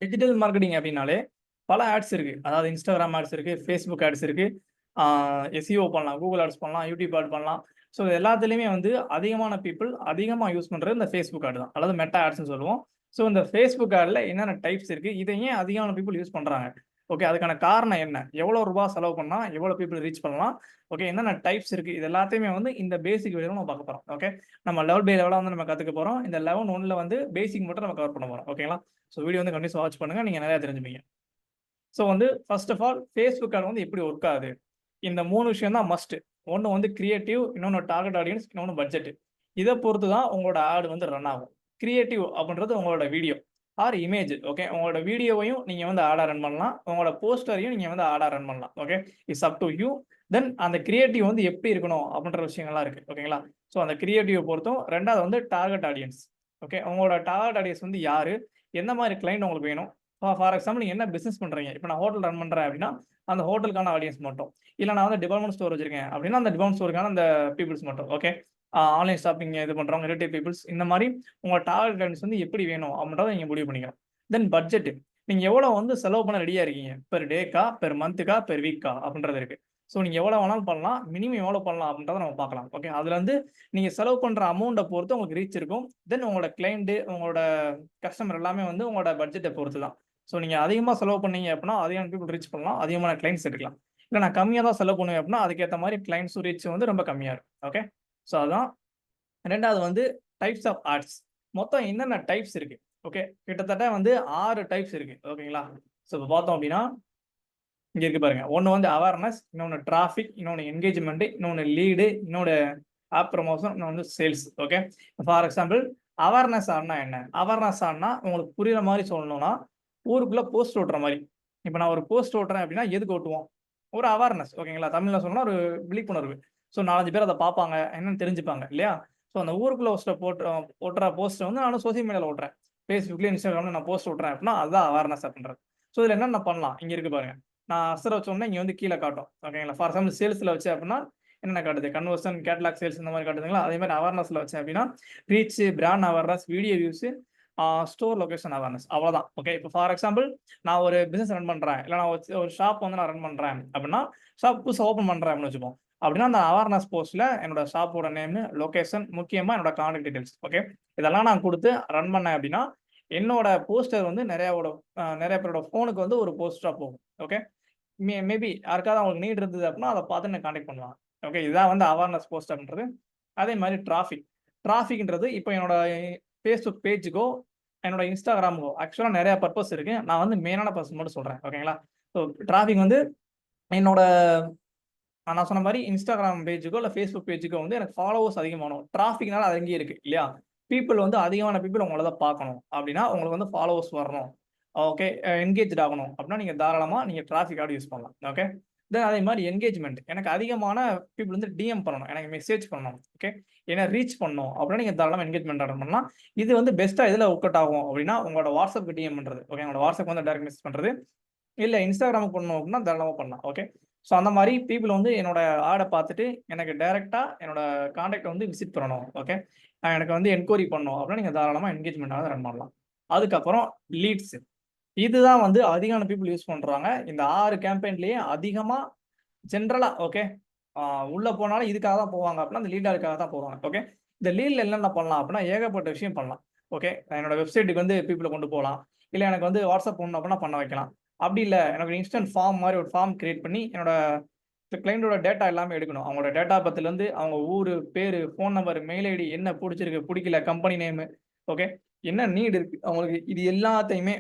Digital marketing அப்படின்னாலே பல ads இருக்கு. அதாவது இன்ஸ்டாகிராம் ஆட்ஸ் இருக்கு, ஃபேஸ்புக் ஆட்ஸ் இருக்கு, எஸ்இஓ பண்ணலாம், கூகுள் ஆட்ஸ் பண்ணலாம், யூடியூப் ஆட் பண்ணலாம். ஸோ எல்லாத்துலேயுமே வந்து அதிகமான பீப்புள் அதிகமாக யூஸ் பண்ணுறது இந்த ஃபேஸ்புக் ஆட் தான். அதாவது மெட்டா ஆட்ஸ்னு சொல்லுவோம். ஸோ இந்த ஃபேஸ்புக் ஆடில் என்னென்ன டைப்ஸ் இருக்கு, இதை ஏன் அதிகமான பீப்புள் யூஸ் பண்ணுறாங்க? ஓகே, அதுக்கான காரணம் என்ன? எவ்வளோ ரூபாய் செலவு பண்ணால் எவ்வளோ பீப்புள் ரீச் பண்ணலாம்? ஓகே, என்னென்ன டைப்ஸ் இருக்கு, இது எல்லாத்தையுமே வந்து இந்த பேசிக் வீடியோ நம்ம பார்க்க போகிறோம். ஓகே, நம்ம லெவல் பை லெவலாக வந்து நம்ம கற்றுக்க போகிறோம். இந்த 11 வந்து பேசிக் மட்டும் நம்ம கவர் பண்ண போகிறோம். ஓகேங்களா? ஸோ வீடியோ வந்து கண்டிப்பாக வாட்ச் பண்ணுங்க, நீங்க நிறைய தெரிஞ்சுப்பீங்க. ஸோ வந்து first of all Facebook ad வந்து எப்படி ஒர்க் ஆகுது? இந்த 3 விஷயம் தான் மஸ்ட். ஒன்று வந்து கிரியேட்டிவ், இன்னொன்று டார்கெட் ஆடியன்ஸ், இன்னொன்று பட்ஜெட். இதை பொறுத்து தான் உங்களோட ஆட் வந்து ரன் ஆகும். கிரியேட்டிவ் அப்படின்றது உங்களோட வீடியோ ஆர் இமேஜ். ஓகே, உங்களோட வீடியோவையும் நீங்க வந்து ஆடா ரன் பண்ணலாம், உங்களோட போஸ்டரையும் நீங்க வந்து ஆடா ரன் பண்ணலாம். Okay, it's up to you. Then அந்த கிரியேட்டிவ் வந்து எப்படி இருக்கணும் அப்படின்ற விஷயங்கள்லாம் இருக்கு. ஓகேங்களா? ஸோ அந்த கிரியேட்டிவ் பொறுத்தும். ரெண்டாவது வந்து டார்கெட் ஆடியன்ஸ். ஓகே, உங்களோட டார்கெட் ஆடியன்ஸ் வந்து யாரு, எந்த மாதிரி கிளைண்ட் உங்களுக்கு வேணும். ஃபார் எக்ஸாம்பிள் நீங்க என்ன பிசினஸ் பண்றீங்க, இப்போ நான் ஹோட்டல் ரன் பண்றேன் அப்படின்னா அந்த ஹோட்டலுக்கான ஆடியன்ஸ் மட்டும். இல்லை நான் வந்து டிபார்ட்மெண்ட் ஸ்டோர் வச்சிருக்கேன் அப்படின்னா அந்த டிபார்ட்மெண்ட் ஸ்டோருக்கான அந்த பீப்புள்ஸ் மட்டும். ஓகே, ஆன்லைன் ஷாப்பிங் இது பண்றவங்க, ரிலேட்டிவ் பீப்புள்ஸ், இந்த மாதிரி உங்க டார்கெட் ஆடியன்ஸ் வந்து எப்படி வேணும் அப்படின்றத நீங்க முடிவு பண்ணிக்கலாம். தென் பட்ஜெட். நீங்க எவ்வளவு வந்து செலவு பண்ண ரெடியா இருக்கீங்க, பெர் டேக்கா, பெர் மந்த்துக்கா, பெர் வீக்கா அப்படின்றது இருக்கு. ஸோ நீங்க எவ்வளவு வேணாலும் பண்ணலாம், மினிமம் எவ்வளவு பண்ணலாம் அப்படின்றத நம்ம பார்க்கலாம். ஓகே, அதுல இருந்து நீங்க செலவு பண்ற அமௌண்ட்டை பொறுத்து உங்களுக்கு ரீச் இருக்கும். தென் உங்களோட கிளைண்ட், உங்களோட கஸ்டமர் எல்லாமே வந்து உங்களோட பட்ஜெட்டை பொறுத்து தான். ஸோ நீங்க அதிகமா செலவு பண்ணீங்க அப்படின்னா அதிகமான பீப்புள் ரீச் பண்ணலாம், அதிகமான கிளைண்ட்ஸ் எடுக்கலாம். இல்லை நான் கம்மியாக தான் செலவு பண்ணுவேன் அப்படின்னா அதுக்கேற்ற மாதிரி கிளைண்ட்ஸ் ரீச் வந்து ரொம்ப கம்மியா இருக்கும். ஓகே, ஸோ அதான். ரெண்டாவது வந்து டைப்ஸ் ஆஃப் ஆட்ஸ். மொத்தம் என்னென்ன டைப்ஸ் இருக்கு? ஓகே, கிட்டத்தட்ட வந்து 6 டைப்ஸ் இருக்கு. ஓகேங்களா? ஸோ இப்போ பார்த்தோம் அப்படின்னா இங்க இருக்கு பாருங்க. ஒன்று வந்து அவேர்னஸ், இன்னொன்று டிராஃபிக், இன்னொன்று என்கேஜ்மெண்ட், இன்னொன்று லீடு, இன்னொன்று ஆப் ப்ரமோஷன், இன்னொன்று வந்து sales. Okay, for example awareness ஆனா என்ன? அவேர்னஸ் ஆனா உங்களுக்கு புரியுற மாதிரி சொல்லணும்னா ஊருக்குள்ள போஸ்ட் ஓட்டுற மாதிரி. இப்போ நான் ஒரு போஸ்ட் ஓட்டுறேன் அப்படின்னா எதுக்கு ஓட்டுவோம்? ஒரு அவேர்னஸ். ஓகேங்களா? தமிழ்ல சொல்லணும்னா ஒரு விழிப்புணர்வு. ஸோ 4 5 பேர் அதை பார்ப்பாங்க, என்னன்னு தெரிஞ்சுப்பாங்க இல்லையா? ஸோ அந்த ஊருக்குள்ள ஓட்டுற போஸ்ட் வந்து நானும் சோசியல் மீடியாவில் ஓட்டுறேன், ஃபேஸ்புக்ல, இன்ஸ்டாகிராம்ல நான் போஸ்ட் ஓட்டுறேன் அப்படின்னா அதுதான் அவேர்னஸ் அப்படின்றது. ஸோ இதில் என்னென்ன பண்ணலாம்? இங்க இருக்கு பாருங்க. நான் அசர வச்சோம்னா இங்க வந்து கீழே காட்டும். ஓகேங்களா? ஃபார் எக்ஸாம்பிள் சேல்ஸ்ல வச்சேன் அப்படின்னா என்னென்ன காட்டுது? கன்வர்ஷன், கேட்லாக் சேல்ஸ் இந்த மாதிரி காட்டுதுங்களா? அதே மாதிரி அவேர்னஸ்ல வச்சேன் அப்படின்னா reach, brand awareness, video views, store location awareness. அவ்வளவுதான். ஓகே, இப்போ ஃபார் எக்ஸாம்பிள் நான் ஒரு பிசினஸ் ரன் பண்றேன், இல்லை நான் ஒரு ஷாப் வந்து நான் ரன் பண்றேன் அப்படின்னா, ஷாப் புதுசாக ஓப்பன் பண்றேன் அப்படின்னு வச்சுப்போம். அப்படின்னா அந்த அவேர்னஸ் போஸ்ட்ல என்னோட ஷாப்போட நேம், லொகேஷன், முக்கியமா என்னோட கான்டாக்ட் டீடைல்ஸ். ஓகே, இதெல்லாம் நான் கொடுத்து ரன் பண்ணேன் அப்படின்னா என்னோட போஸ்டர் வந்து நிறைய பேரோட ஃபோனுக்கு வந்து ஒரு போஸ்டரா போகும். ஓகே, மேபி யாருக்காவது அவங்களுக்கு நீட் இருந்தது அப்படின்னா அதை பார்த்து என்ன கான்டாக்ட் பண்ணுவாங்க. ஓகே, இதான் வந்து அவேர்னஸ் போஸ்ட் அப்படின்றது. அதே மாதிரி டிராஃபிக். டிராஃபிக்ன்றது இப்போ என்னோட ஃபேஸ்புக் பேஜுக்கோ, என்னோட இன்ஸ்டாகிராமுக்கோ ஆக்சுவலாக நிறைய பர்பஸ் இருக்கு. நான் வந்து மெயினான பர்பஸ் மட்டும் சொல்றேன். ஓகேங்களா? ஸோ டிராஃபிக் வந்து என்னோட நான் சொன்ன மாதிரி இன்ஸ்டாகிராம் பேஜுக்கோ இல்லை ஃபேஸ்புக் பேஜுக்கோ வந்து எனக்கு ஃபாலோவர்ஸ் அதிகமாகணும். டிராஃபிக்னால அது அங்கேயே இருக்கு இல்லையா? பீப்புள் வந்து அதிகமான பீப்புள் உங்களை தான் பார்க்கணும் அப்படின்னா உங்களுக்கு வந்து ஃபாலோவர்ஸ் வரணும். ஓகே, என்கேஜ் ஆகணும் அப்படின்னா நீங்க தாராளமா நீங்க டிராஃபிக் ஆட் யூஸ் பண்ணலாம். ஓகே, தென் அதே மாதிரி என்கேஜ்மெண்ட். எனக்கு அதிகமான பீப்புள் வந்து டிஎம் பண்ணணும், எனக்கு மெசேஜ் பண்ணணும். ஓகே, என்ன ரீச் பண்ணணும் அப்படின்னா நீங்க தாராளமா என்கேஜ்மெண்ட் ஆர்டர் பண்ணலாம். இது வந்து பெஸ்ட்டா எதுல ஒர்க் அவுட் ஆகும் அப்படின்னா உங்களோட வாட்ஸ்அப் டிஎம் பண்றது. ஓகே, உங்களோட வாட்ஸ்அப் வந்து டைரக்ட் மெசேஜ் பண்றது, இல்ல இன்ஸ்டாகிராமுக்கு பண்ணணும் அப்படின்னா தாராளமா பண்ணலாம். ஓகே, ஸோ அந்த மாதிரி பீப்புள் வந்து என்னோட ஆடை பார்த்துட்டு எனக்கு டைரக்டா என்னோட கான்டாக்ட் வந்து விசிட் பண்ணணும். ஓகே, எனக்கு வந்து என்கொயரி பண்ணணும் அப்படின்னா நீங்க தாராளமா என்கேஜ்மெண்ட் ரன் பண்ணலாம். அதுக்கப்புறம் லீட்ஸ். இதுதான் வந்து அதிகமான பீப்புள் யூஸ் பண்றாங்க. இந்த 6 கேம்பெயின்லயே அதிகமா ஜென்ரலா. ஓகே, உள்ள போனாலும் இதுக்காக தான் போவாங்க அப்படின்னா அந்த லீட் ஆடுக்காக தான் போவாங்க. ஓகே, இந்த லீட்ல என்னென்ன பண்ணலாம் அப்படின்னா ஏகப்பட்ட விஷயம் பண்ணலாம். ஓகே, என்னோட வெப்சைட்டுக்கு வந்து பீப்புளை கொண்டு போகலாம், இல்லை எனக்கு வந்து வாட்ஸ்அப் பண்ணணும் அப்படின்னா பண்ண வைக்கலாம். அப்படி இல்லை எனக்கு இன்ஸ்டன்ட் ஃபார்ம் மாதிரி ஒரு ஃபார்ம் கிரியேட் பண்ணி என்னோட கிளைண்டோட டேட்டா எல்லாமே எடுக்கணும். அவங்களோட டேட்டா பத்திலேருந்து அவங்க ஊர், பேரு, ஃபோன் நம்பர், மெயில் ஐடி, என்ன பிடிச்சிருக்கு பிடிக்கல, கம்பெனி நேமு, ஓகே, என்ன நீட் இருக்கு அவங்களுக்கு, இது எல்லாத்தையுமே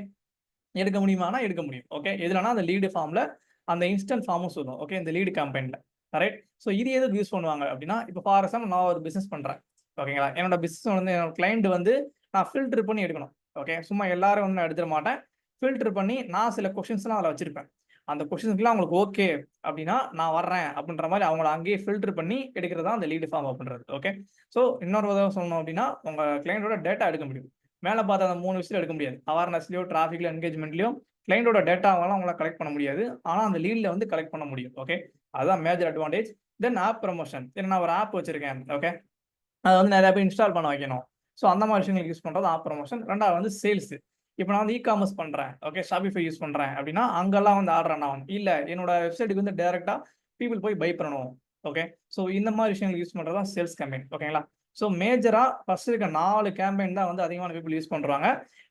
எடுக்க முடியுமானா எடுக்க முடியும். ஓகே, எதுலனா அந்த லீடு ஃபார்ம்ல அந்த இன்ஸ்டன்ட் ஃபார்மும் சொல்லுவோம். ஓகே, இந்த லீடு கேம்பெயின்ல. ரைட். ஸோ இது எதுக்கு யூஸ் பண்ணுவாங்க அப்படின்னா இப்போ ஃபார் எக்ஸாம்பிள் நான் ஒரு பிசினஸ் பண்றேன். ஓகேங்களா? என்னோட பிசினஸ் வந்து என்னோட கிளைண்ட் வந்து நான் ஃபில்டர் பண்ணி எடுக்கணும். ஓகே, சும்மா எல்லாரும் வந்து நான் எடுத்துட மாட்டேன். ஃபில்டர் பண்ணி நான் சில கொஸ்டின்ஸ்லாம் அதில் வச்சிருப்பேன். அந்த கொஸ்டின்ஸ்க்குலாம் அவங்களுக்கு ஓகே அப்படின்னா நான் வர்றேன் அப்படின்ற மாதிரி அவங்கள அங்கேயே ஃபில்டர் பண்ணி எடுக்கிறது தான் அந்த லீடு ஃபார்ம் அப்படின்றது. ஓகே, ஸோ இன்னொரு விதம் சொல்லணும் அப்படின்னா உங்க கிளைண்டோட டேட்டா எடுக்க முடியும். மேலே பார்த்த அந்த 3 விஷயத்தில் எடுக்க முடியாது. அவேர்னஸ்லயோ, டிராஃபிக்ல, என்கேஜ்மெண்ட்லயோ கிளைண்டோட டேட்டாவெல்லாம் அவங்களால கலெக்ட் பண்ண முடியாது. ஆனால் அந்த லீட்ல வந்து கலெக்ட் பண்ண முடியும். ஓகே, அதுதான் மேஜர் அட்வான்டேஜ். தென் ஆப் ப்ரமோஷன். நான் ஒரு ஆப் வச்சிருக்கேன். ஓகே, அதை வந்து நிறைய பேர் இன்ஸ்டால் பண்ண வைக்கணும். ஸோ அந்த மாதிரி விஷயங்களுக்கு யூஸ் பண்ணுறது ஆப் ப்ரமோஷன். ரெண்டாவது வந்து சேல்ஸ். இப்போ நான் வந்து இ-காமர்ஸ் பண்றேன். ஓகே. ஷாப்பிஃபை யூஸ் பண்றேன் அப்படின்னா, அங்கலாம் வந்து ஆர்டர் ரன் ஆகும். இல்ல என்னோட வெப்சைட்டுக்கு வந்து டைரக்ட்டா பீப்பிள் போய் பை பண்ணணும். ஓகே. ஸோ இந்த மாரி விஷயங்கள் யூஸ் பண்றது தான் சேல்ஸ் கேம்பெயின். ஓகேங்களா? ஸோ மேஜரா ஃபர்ஸ்ட் இருக்க 4 கேம்பெயின் தான் வந்து அதிகமான பீப்பிள் யூஸ் பண்றாங்க.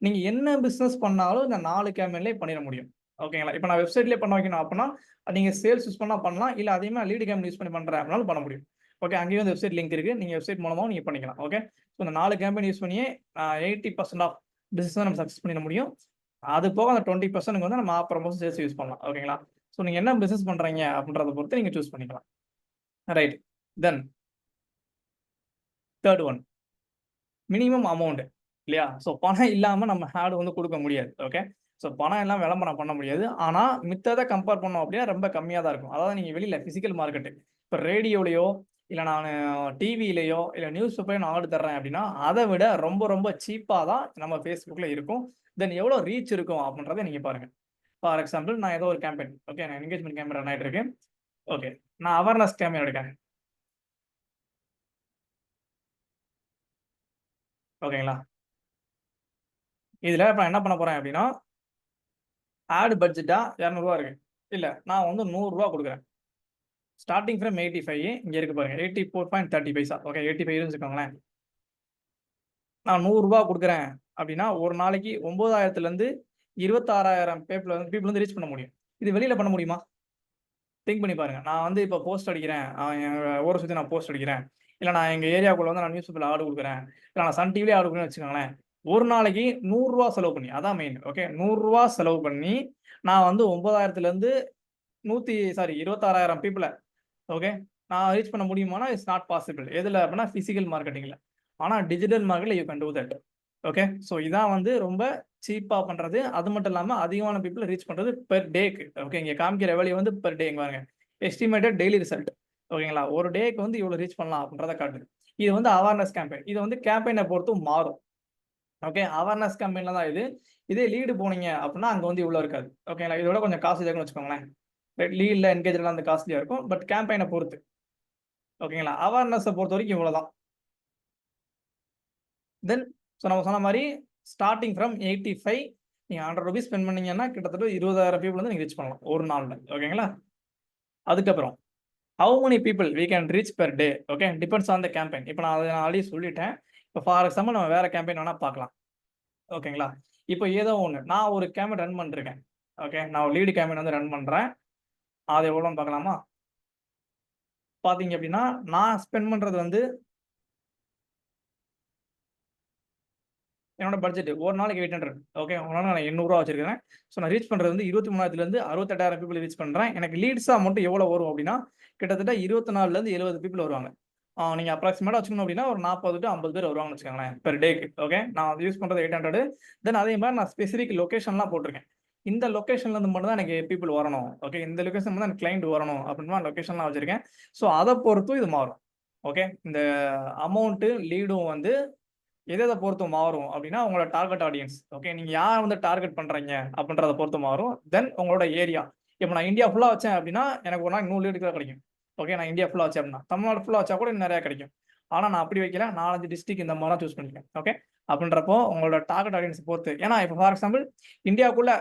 நீங்க என்ன பிசினஸ் பண்ணாலும் இந்த 4 கேம்பெயின்லயே பண்ணிற முடியும். ஓகேங்களா? இப்போ நான் வெப்சைட்லயே பண்ண வைக்கணும் அப்படின்னா, நீங்க சேல்ஸ் யூஸ் பண்ணா பண்ணலாம். இல்ல அதிகமா லீட் கேம்பெயின் யூஸ் பண்ணி பண்றேன் அப்படினாலும் பண்ண முடியும். ஓகே. அங்கேயும் வந்து வெப்சைட் லிங்க் இருக்கு. நீங்க வெப்சைட் மூலமாவும் நீங்க பண்ணிக்கலாம். ஓகே. ஸோ இந்த 4 கேம்பெயின் யூஸ் பண்ணியே 80% ஆஃப் பிசினஸ நம்ம சக்சஸ் பண்ணிட முடியும். அது போக அந்த 20% வந்து நம்ம ப்ரமோஷன் சேல்ஸ் யூஸ் பண்ணலாம். ஓகேங்களா? ஸோ நீங்க என்ன பிசினஸ் பண்றீங்க அப்படின்றத பொறுத்து நீங்க சூஸ் பண்ணிக்கலாம். ரைட். தென் 3 ஒன் மினிமம் அமௌண்ட் இல்லையா? ஸோ பணம் இல்லாம நம்ம ஆட் வந்து குடுக்க முடியாது. ஓகே. ஸோ பணம் இல்லாம விளம்பரம் பண்ண முடியாது. ஆனா மித்தத கம்பேர் பண்ணோம் அப்படின்னா ரொம்ப கம்மியா தான் இருக்கும். அதாவது நீங்க வெளியில பிசிக்கல் மார்க்கெட் இப்ப ரேடியோலயோ, இல்ல நானு டிவிலயோ, இல்ல நியூஸ் பேப்பர்லயோ நான் ஆட் தர்றேன் அப்படின்னா, அத விட ரொம்ப ரொம்ப சீப்பா தான் நம்ம Facebookல இருக்கும். தென் எவ்வளோ ரீச் இருக்கும் அப்படின்றத நீங்க பாருங்க. ஃபார் எக்ஸாம்பிள் நான் ஏதோ ஒரு கேம்பெயின் ஓகே நான் என்கேஜ்மென்ட் கேம்பெயின் ரன் ஆயிட்டு இருக்கு. ஓகே. நான் அவேர்னஸ் கேம்பெயின் எடுக்கிறேன். ஓகேங்களா? இதுல இப்ப நான் என்ன பண்ண போறேன் அப்படின்னா, ஆட் பட்ஜெட்டா ரூ. 200 இருக்கு. இல்ல நான் வந்து ரூ. 100 குடுக்குறேன். ஸ்டார்ட்டிங் ஃப்ரம் 85 இங்க இருக்கு பாருங்க. 84.30 பைசா. ஓகே 85 வச்சுக்கோங்களேன். நான் ரூ. 100 குடுக்குறேன் அப்படின்னா, ஒரு நாளைக்கு 9,000லேருந்து 26,000 பீப்பிள் வந்து ரீச் பண்ண முடியும். இது வெளியில பண்ண முடியுமா? திங்க் பண்ணி பாருங்க. நான் வந்து இப்ப போஸ்ட் அடிக்கிறேன். என் ஊர சுத்தி நான் போஸ்ட் அடிக்கிறேன். இல்ல நான் எங்க ஏரியாக்குள்ள வந்து நான் நியூஸ் பேப்பர்ல ஆட் குடுக்குறேன். இல்ல நான் சன் டிவிலயே ஆட் குடுக்குறேன்னு வச்சுக்கோங்களேன். ஒரு நாளைக்கு ரூ. 100 செலவு பண்ணி அதான் மெயின். ஓகே. ரூ. 100 செலவு பண்ணி நான் வந்து 9,000லேருந்து 26,000 பீப்பிள ஓகே. நான் ரீச் பண்ண முடியுமானா, இட்ஸ் நாட் பாசிபிள். எதுல அப்படின்னா பிசிக்கல் மார்க்கெட்டிங்ல. ஆனா டிஜிட்டல் மார்க்கெட்ல you can do that. Okay. So இதான் வந்து ரொம்ப சீப்பா பண்றது. அது மட்டும் இல்லாம அதிகமான பீப்பிள ரீச் பண்றது பெர் டேக்கு. ஓகே. இங்க காமிக்கிற வேல்யூ வந்து பெர் டே இங்க பாருங்க. Estimated daily result. ஓகேங்களா? ஒரு டேக்கு வந்து இவ்வளோ ரீச் பண்ணலாம் அப்படின்றத காட்டுது. இது வந்து அவேர்னஸ் கேம்பெயின். இது வந்து கேம்பெயின பொறுத்து மாறும். ஓகே. அவேர்னஸ் கேம்பெயின்ல தான் இது. இதே லீடு போனீங்க அப்படின்னா, அங்க வந்து இவ்வளோ இருக்காது. ஓகேங்களா? இத விட கொஞ்சம் காஸ்ட்லியா இருக்குன்னு வச்சுக்கோங்களேன். லீட்ல என்கேஜ்லாம் வந்து காஸ்ட்லியா இருக்கும். பட் கேம்பெயின பொறுத்து. ஓகேங்களா? அவேர்னஸ பொறுத்தவரைக்கும் இவ்வளோதான். தென் நம்ம சொன்ன மாரி ஸ்டார்ட்டிங் ஃப்ரம் 85 நீங்க ₹100 ஸ்பெண்ட் பண்ணீங்கன்னா, கிட்டத்தட்ட 20,000 பீப்பிள் வந்து நீங்க ரீச் பண்ணலாம். ஒரு நாள்ல. ஓகேங்களா? அதுக்கப்புறம் how many people we can reach per day okay depends on the campaign. இப்ப நான் அத ஆல்ரெடி சொல்லிட்டேன். இப்ப ஃபார் எக்ஸாம்பிள் நம்ம வேற கேம்பெயின் வேணா பார்க்கலாம். ஓகேங்களா? இப்ப ஏதோ ஒண்ணு நான் ஒரு கேம்பெயின் ரன் பண்ணிருக்கேன். ஓகே. நான் ஒரு லீட் கேம்பெயின் வந்து ரன் பண்றேன். அது எவ்வளோன்னு பார்க்கலாமா? பார்த்தீங்க அப்படின்னா, நான் ஸ்பெண்ட் பண்றது வந்து என்னோட பட்ஜெட் ஒரு நாளைக்கு 800 ஓகே. ஒரு நாளைக்கு நான் ரூ. 800 வச்சிருக்கிறேன். ஸோ நான் ரீச் பண்றது வந்து 23,000லேருந்து 68,000 பீப்பிள் ரீச் பண்றேன். எனக்கு லீட்ஸா மட்டும் எவ்வளோ வரும் அப்படின்னா, கிட்டத்தட்ட 24லேருந்து 70 பீப்பிள் வருவாங்க. நீங்க அப்ராக்ஸிமேட்டா வச்சுக்கணும் அப்படின்னா, ஒரு 40 டூ 50 பேர் வருவாங்கன்னு வச்சுக்கோங்களேன். பெர் டேக்கு. ஓகே. நான் யூஸ் பண்றது 800 தென் அதே மாரி நான் ஸ்பெசிஃபிக் லொகேஷன்லாம் போட்டிருக்கேன். இந்த லொகேஷன்ல இருந்து மட்டும் தான் எனக்கு பீப்பிள் வரணும். ஓகே. இந்த லொகேஷன் தான் எனக்கு கிளையன்ட் வரணும் அப்படின்னு லொகேஷன்லாம் வச்சிருக்கேன். ஸோ அத பொறுத்தும் இது மாறும். ஓகே. இந்த அமௌண்ட் லீடும் வந்து எத எத பொறுத்து மாறும் அப்படின்னா, உங்களோட டார்கெட் ஆடியன்ஸ். ஓகே. நீங்க யார வந்து டார்கெட் பண்றீங்க அப்படின்றத பொறுத்து மாறும். தென் உங்களோட ஏரியா. இப்ப நான் இந்தியா ஃபுல்லா வச்சேன் அப்படின்னா, எனக்கு ஒரு நாளைக்கு 100 லீடு தான் கிடைக்கும். ஓகே. நான் இந்தியா ஃபுல்லா வச்சேன் அப்படின்னா. தமிழ்நாடு ஃபுல்லா வச்சா கூட இன்னும் நெறைய கிடைக்கும். ஆனா நான் அப்படி வைக்கல. 4, 5 டிஸ்ட்ரிக்ட் இந்த மாரி தான் சூஸ் பண்ணிருக்கேன். ஓகே. அப்படின்றப்போ உங்களோட டார்கெட் ஆடியன்ஸ் பொறுத்து. ஏன்னா இப்ப ஃபார் எக்ஸாம்பிள் இந்தியாக்குள்ள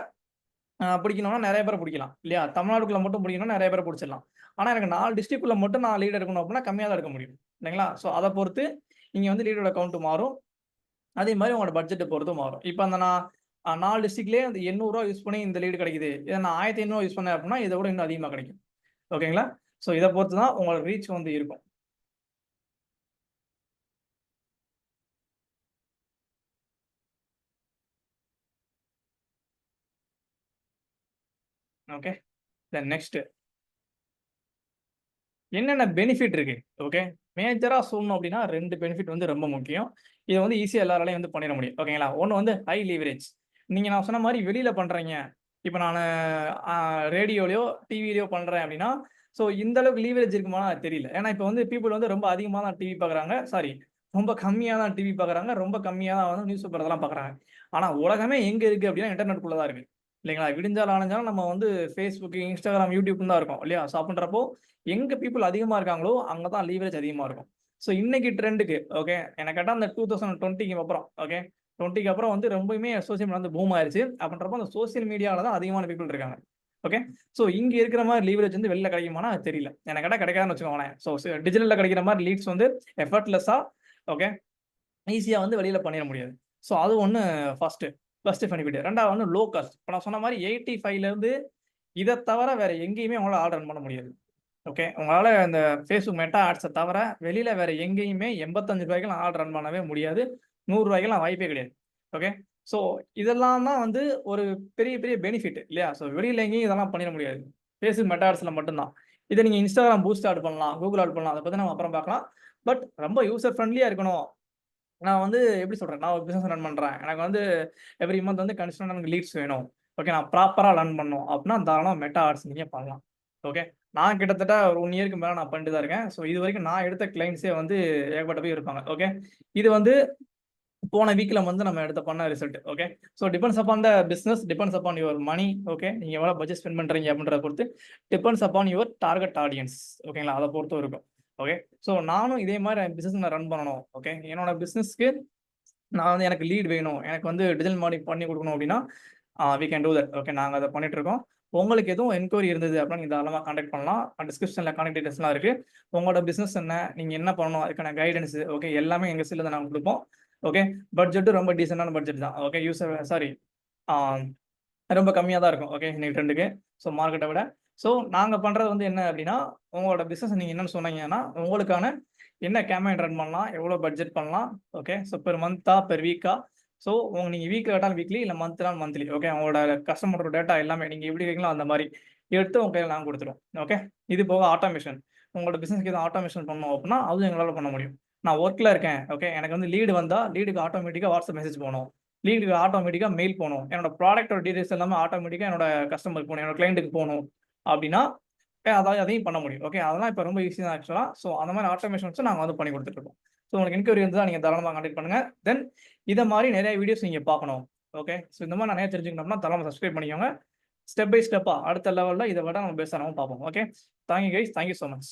பிடிக்கணும்னா நெறைய பேர பிடிக்கலாம். இல்லையா? தமிழ்நாடுக்குள்ள மட்டும் பிடிக்கணும்னா நெறைய பேர பிடிச்சிடலாம். ஆனா எனக்கு 4 டிஸ்ட்ரிக்ட்குள்ள மட்டும் நான் லீட் எடுக்கணும் அப்படின்னா கம்மியா தான் எடுக்க முடியும். இல்லைங்களா? ஸோ அத பொறுத்து நீங்க வந்து லீடோட கவுண்ட் மாறும். அதே மாரி உங்களோட பட்ஜெட்ட பொறுத்தும் மாறும். இப்ப அந்த நான் 4 டிஸ்ட்ரிக்ட்லயே அந்த ரூ. 800 யூஸ் பண்ணி இந்த லீடு கிடைக்குது. இத நான் 1,500 யூஸ் பண்ணேன் அப்படின்னா, இத விட இன்னும் அதிகமா கிடைக்கும். ஓகேங்களா? ஸோ இத பொறுத்து தான் உங்களோட ரீச் வந்து இருக்கும். ஓகே. தென் நெக்ஸ்ட் என்னென்ன பெனிஃபிட் இருக்கு? ஓகே. மேஜரா சொல்லணும் அப்படின்னா 2 பெனிஃபிட் வந்து ரொம்ப முக்கியம். இத வந்து ஈஸியா எல்லாராலயும் வந்து பண்ணிற முடியும். ஓகேங்களா? ஒண்ணு வந்து ஹை லீவரேஜ். நீங்க நான் சொன்ன மாரி வெளியில பண்றீங்க. இப்ப நானு அ ரேடியோலயோ, டிவிலயோ பண்றேன் அப்படின்னா, ஸோ இந்த அளவுக்கு லீவரேஜ் இருக்குமானா அது தெரியல. ஏன்னா இப்ப வந்து பீப்பிள் வந்து ரொம்ப அதிகமா தான் டிவி பார்க்குறாங்க. சாரி ரொம்ப கம்மியா தான் டிவி பார்க்குறாங்க. ரொம்ப கம்மியா தான் வந்து நியூஸ் பேப்பர் இதெல்லாம் பார்க்குறாங்க. ஆனா உலகமே எங்க இருக்கு அப்படின்னா இன்டர்நெட்குள்ள தான் இருக்கு. இல்லைங்களா? விடிஞ்சாலும் அணைஞ்சாலும் நம்ம வந்து Facebook, Instagram, YouTubeன்னு தான் இருக்கோம். இல்லையா? ஸோ அப்படின்றப்போ எங்க பீப்பிள் அதிகமா இருக்காங்களோ, அங்க தான் லீவரேஜ் அதிகமா இருக்கும். ஸோ இன்னைக்கு ட்ரெண்டுக்கு ஓகே. என்ன கேட்டா அந்த 2020க்கு அப்புறம் ஓகே. 20க்கு அப்புறம் வந்து ரொம்பவுமே சோசியல் மீடியா வந்து பூம் ஆயிருச்சு. அப்படின்றப்போ அந்த சோசியல் மீடியால தான் அதிகமான பீப்பிள் இருக்காங்க. ஓகே. ஸோ இங்க இருக்கிற மாரி லீவரேஜ் வந்து வெளில கிடைக்குமானா அது தெரியல. என்ன கேட்டா கிடைக்காதுன்னு வச்சுக்கோங்களேன். ஸோ டிஜிட்டல்ல கிடைக்கிற மாரி லீட்ஸ் வந்து எஃபர்ட்லெஸ்ஸா ஓகே ஈஸியா வந்து வெளியில பண்ணிற முடியாது. ஸோ அது ஒண்ணு ஃபர்ஸ்ட் பெனிஃபிட். 2வது வந்து லோ காஸ்ட். இப்ப நான் சொன்ன மாரி 85ல இத தவிர வேற எங்கேயுமே உங்களால ஆர்டர் ரன் பண்ண முடியாது. ஓகே. உங்களால இந்த Facebook மெட்டா ஆட்ஸ தவிர வெளியில வேற எங்கேயுமே ரூ. 85க்குலாம் ஆர்டர் ரன் பண்ணவே முடியாது. ரூ. 100க்குலாம் வாய்ப்பே கிடையாது. ஓகே. ஸோ இதெல்லாம் தான் வந்து ஒரு பெரிய பெரிய பெனிஃபிட் இல்லையா? ஸோ வெளியில எங்கேயும் இதெல்லாம் பண்ணிற முடியாது. Facebook மெட்டா ஆட்ஸ்ல மட்டும் தான். இத நீங்க Instagram பூஸ்ட் ஆட் பண்ணலாம், Google ஆட் பண்ணலாம். அத பத்தி நம்ம அப்புறம் பார்க்கலாம். பட் ரொம்ப யூசர் ஃப்ரெண்ட்லியா இருக்கணும். நான் வந்து எப்படி சொல்றேன்? நான் ஒரு பிசினஸ் ரன் பண்றேன். எனக்கு வந்து எவ்ரி மந்த் வந்து கன்சிஸ்டன்ட்டா எனக்கு லீட்ஸ் வேணும். ஓகே. நான் ப்ராப்பரா ரன் பண்ணணும். அப்டின்னா தாராளமா மெட்டா ஆட்ஸ் நீங்க பண்ணலாம். ஓகே. நான் கிட்டத்தட்ட ஒரு 1 இயர்க்கு மேல நான் பண்ணிட்டு தான் இருக்கேன். ஸோ இதுவரைக்கும் நான் எடுத்த கிளையண்ட்ஸே வந்து ஏகப்பட்ட பேர் இருப்பாங்க. ஓகே. இது வந்து போன வீக்ல வந்து நம்ம பண்ண result. Okay. So depends upon the business, depends upon your money. Okay. நீங்க எவ்வளோ பட்ஜெட் ஸ்பெண்ட் பண்றீங்க அப்படின்றத பொறுத்து depends upon your target audience. ஓகேங்களா? அத பொறுத்தும் இருக்கும். ஓகே. ஸோ நானும் இதே மாரி பிசினஸ் நான் ரன் பண்ணணும். ஓகே. என்னோட பிசினஸ்க்கு நான் வந்து எனக்கு லீட் வேணும். எனக்கு வந்து டிஜிட்டல் மார்க்கெட்டிங் பண்ணி குடுக்கணும் அப்டின்னா, we can do that. Okay. நாங்க அத பண்ணிட்டு இருக்கோம். உங்களுக்கு எதுவும் என்குயரி இருந்தது அப்டின்னா, நீங்க தாராளமா கான்டாக்ட் பண்ணலாம். டிஸ்கிரிப்ஷன்ல கான்டாக்ட் டீடைல்ஸ்லாம் இருக்கு. உங்களோட பிசினஸ் என்ன? நீங்க என்ன பண்ணணும்? அதுக்கான கைடன்ஸ் ஓகே எல்லாமே எங்க சைட்ல இருந்து நாங்க குடுப்போம். ஓகே. பட்ஜெட்டும் ரொம்ப டீசென்ட்டான பட்ஜெட் தான். ஓகே. சாரி ஆ ரொம்ப கம்மியா தான் இருக்கும். ஓகே. இன்னைக்கு ட்ரெண்டுக்கு. ஸோ மார்க்கெட்ட விட. ஸோ நாங்க பண்றது வந்து என்ன அப்டின்னா, உங்களோட பிசினஸ் நீங்க என்னன்னு சொன்னீங்கன்னா, உங்களுக்கான என்ன கேம்பெயின் ரன் பண்ணலாம்? எவ்வளோ பட்ஜெட் பண்ணலாம்? ஓகே. ஸோ பெர் மந்த்தா? பெர் வீக்கா? ஸோ நீங்க வீக்ல கேட்டாலும் வீக்லி, இல்ல மந்த்னாலும் மந்த்லி. ஓகே. உங்களோட கஸ்டமரோட டேட்டா எல்லாமே நீங்க எப்படி இருக்கீங்களோ அந்த மாரி எடுத்து உங்க கையில நாங்க குடுத்துருவோம். ஓகே. இது போக ஆட்டோமேஷன். உங்களோட பிசினஸ்க்கு எதுவும் ஆட்டோமேஷன் பண்ணணும் அப்டின்னா, அதுவும் எங்களால பண்ண முடியும். நான் வொர்க்ல இருக்கேன். ஓகே. எனக்கு வந்து லீடு வந்தா, லீடுக்கு ஆட்டோமேட்டிக்கா வாட்ஸ்அப் மெசேஜ் போணும். லீடுக்கு ஆட்டோமேட்டிக்கா மெயில் போணும். என்னோட ப்ராடக்ட்டோட டீடைல்ஸ் எல்லாமே ஆட்டோமேட்டிக்கா என்னோட கஸ்டமருக்கு போணும். என்னோட கிளையன்ட்க்கு போணும். அப்டின்னா, அதையும் பண்ண முடியும். ஓகே. அதெல்லாம் இப்ப ரொம்ப ஈஸி தான் ஆக்சுவலா. ஸோ அந்த மாரி ஆட்டோமேஷன்ஸும் நாங்க வந்து பண்ணி குடுத்துட்டு இருக்கோம். ஸோ உங்களுக்கு என்குயரி இருந்தா நீங்க தாராளமா கான்டாக்ட் பண்ணுங்க. தென் இத மாரி நெறைய வீடியோஸ் நீங்க பார்க்கணும். ஓகே. ஸோ இந்த மாரி நெறைய தெரிஞ்சுக்கணும்னா தாராளமா சப்ஸ்கிரைப் பண்ணிக்கோங்க. ஸ்டெப் பை ஸ்டெப்பா அடுத்த லெவல்ல இத விட நம்ம பெஸ்ட்டா நம்ம பார்ப்போம். Okay. Thank you guys. Thank you so much.